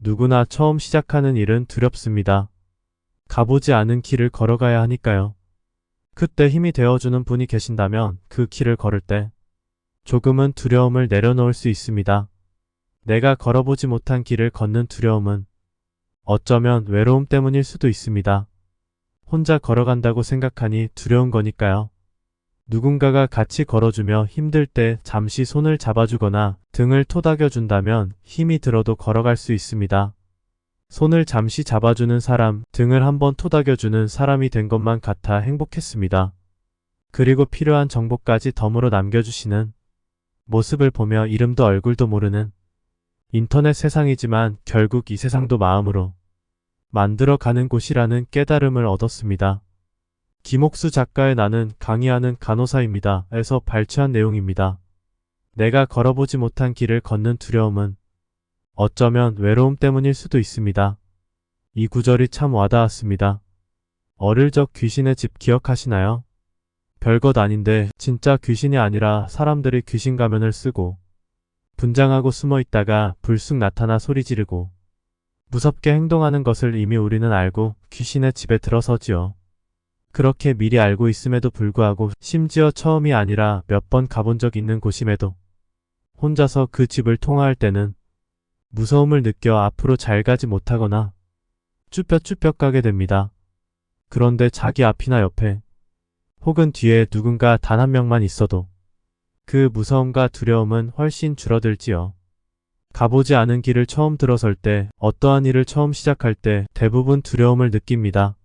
누구나 처음 시작하는 일은 두렵습니다. 가보지 않은 길을 걸어가야 하니까요. 그때 힘이 되어주는 분이 계신다면 그 길을 걸을 때 조금은 두려움을 내려놓을 수 있습니다. 내가 걸어보지 못한 길을 걷는 두려움은 어쩌면 외로움 때문일 수도 있습니다. 혼자 걸어간다고 생각하니 두려운 거니까요. 누군가가 같이 걸어주며 힘들 때 잠시 손을 잡아주거나 등을 토닥여준다면 힘이 들어도 걸어갈 수 있습니다. 손을 잠시 잡아주는 사람, 등을 한번 토닥여주는 사람이 된 것만 같아 행복했습니다. 그리고 필요한 정보까지 덤으로 남겨주시는 모습을 보며 이름도 얼굴도 모르는 인터넷 세상이지만 결국 이 세상도 마음으로 만들어가는 곳이라는 깨달음을 얻었습니다. 김옥수 작가의 나는 강의하는 간호사입니다. 에서 발췌한 내용입니다. 내가 걸어보지 못한 길을 걷는 두려움은 어쩌면 외로움 때문일 수도 있습니다. 이 구절이 참 와닿았습니다. 어릴 적 귀신의 집 기억하시나요? 별것 아닌데 진짜 귀신이 아니라 사람들이 귀신 가면을 쓰고 분장하고 숨어 있다가 불쑥 나타나 소리 지르고 무섭게 행동하는 것을 이미 우리는 알고 귀신의 집에 들어서지요. 그렇게 미리 알고 있음에도 불구하고 심지어 처음이 아니라 몇 번 가본 적 있는 곳임에도 혼자서 그 집을 통화할 때는 무서움을 느껴 앞으로 잘 가지 못하거나 쭈뼛쭈뼛 가게 됩니다. 그런데 자기 앞이나 옆에 혹은 뒤에 누군가 단 한 명만 있어도 그 무서움과 두려움은 훨씬 줄어들지요. 가보지 않은 길을 처음 들어설 때, 어떠한 일을 처음 시작할 때 대부분 두려움을 느낍니다.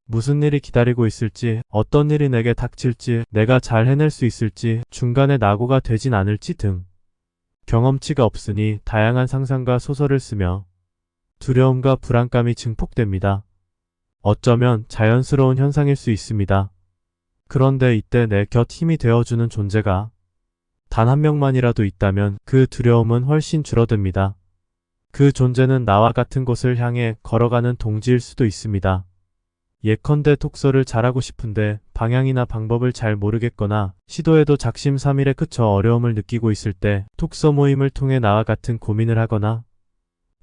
무슨 일이 기다리고 있을지, 어떤 일이 내게 닥칠지, 내가 잘 해낼 수 있을지, 중간에 낙오가 되진 않을지 등 경험치가 없으니 다양한 상상과 소설을 쓰며 두려움과 불안감이 증폭됩니다. 어쩌면 자연스러운 현상일 수 있습니다. 그런데 이때 내 곁 힘이 되어주는 존재가 단 한 명만이라도 있다면 그 두려움은 훨씬 줄어듭니다. 그 존재는 나와 같은 곳을 향해 걸어가는 동지일 수도 있습니다. 예컨대 독서를 잘하고 싶은데 방향이나 방법을 잘 모르겠거나 시도해도 작심삼일에 그쳐 어려움을 느끼고 있을 때 독서 모임을 통해 나와 같은 고민을 하거나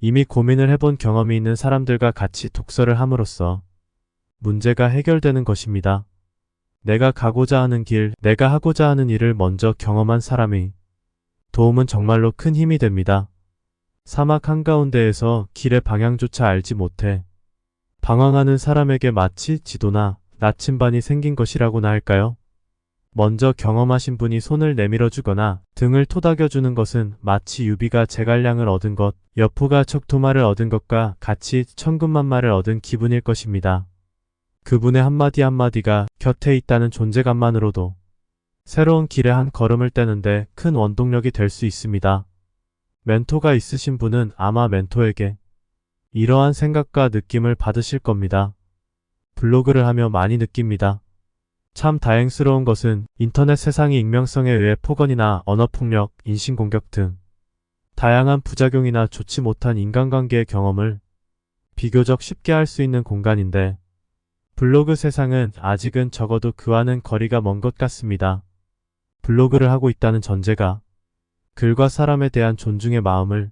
이미 고민을 해본 경험이 있는 사람들과 같이 독서를 함으로써 문제가 해결되는 것입니다. 내가 가고자 하는 길, 내가 하고자 하는 일을 먼저 경험한 사람의 도움은 정말로 큰 힘이 됩니다. 사막 한가운데에서 길의 방향조차 알지 못해 방황하는 사람에게 마치 지도나 나침반이 생긴 것이라고나 할까요? 먼저 경험하신 분이 손을 내밀어주거나 등을 토닥여주는 것은 마치 유비가 제갈량을 얻은 것, 여포가 척토마를 얻은 것과 같이 천군만마를 얻은 기분일 것입니다. 그분의 한마디 한마디가 곁에 있다는 존재감만으로도 새로운 길의 한 걸음을 떼는데 큰 원동력이 될 수 있습니다. 멘토가 있으신 분은 아마 멘토에게 이러한 생각과 느낌을 받으실 겁니다. 블로그를 하며 많이 느낍니다. 참 다행스러운 것은 인터넷 세상이 익명성에 의해 폭언이나 언어폭력, 인신공격 등 다양한 부작용이나 좋지 못한 인간관계의 경험을 비교적 쉽게 할 수 있는 공간인데 블로그 세상은 아직은 적어도 그와는 거리가 먼 것 같습니다. 블로그를 하고 있다는 전제가 글과 사람에 대한 존중의 마음을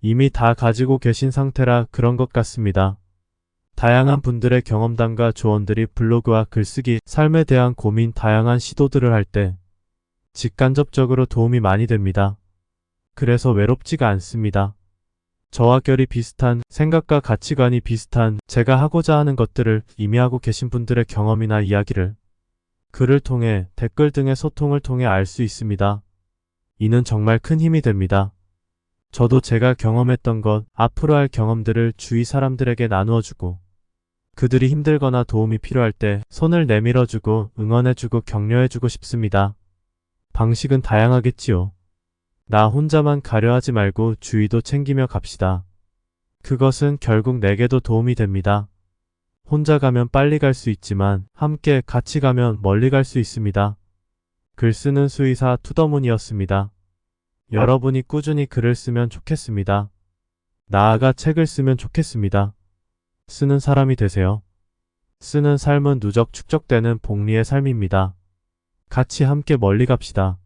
이미 다 가지고 계신 상태라 그런 것 같습니다. 다양한 분들의 경험담과 조언들이 블로그와 글쓰기, 삶에 대한 고민, 다양한 시도들을 할 때 직간접적으로 도움이 많이 됩니다. 그래서 외롭지가 않습니다. 저와 결이 비슷한, 생각과 가치관이 비슷한, 제가 하고자 하는 것들을 이미 하고 계신 분들의 경험이나 이야기를 글을 통해 댓글 등의 소통을 통해 알 수 있습니다. 이는 정말 큰 힘이 됩니다. 저도 제가 경험했던 것, 앞으로 할 경험들을 주위 사람들에게 나누어주고 그들이 힘들거나 도움이 필요할 때 손을 내밀어주고 응원해주고 격려해주고 싶습니다. 방식은 다양하겠지요. 나 혼자만 가려 하지 말고 주위도 챙기며 갑시다. 그것은 결국 내게도 도움이 됩니다. 혼자 가면 빨리 갈 수 있지만 함께 같이 가면 멀리 갈 수 있습니다. 글 쓰는 수의사 투더문이었습니다. 여러분이 꾸준히 글을 쓰면 좋겠습니다. 나아가 책을 쓰면 좋겠습니다. 쓰는 사람이 되세요. 쓰는 삶은 누적 축적되는 복리의 삶입니다. 같이 함께 멀리 갑시다.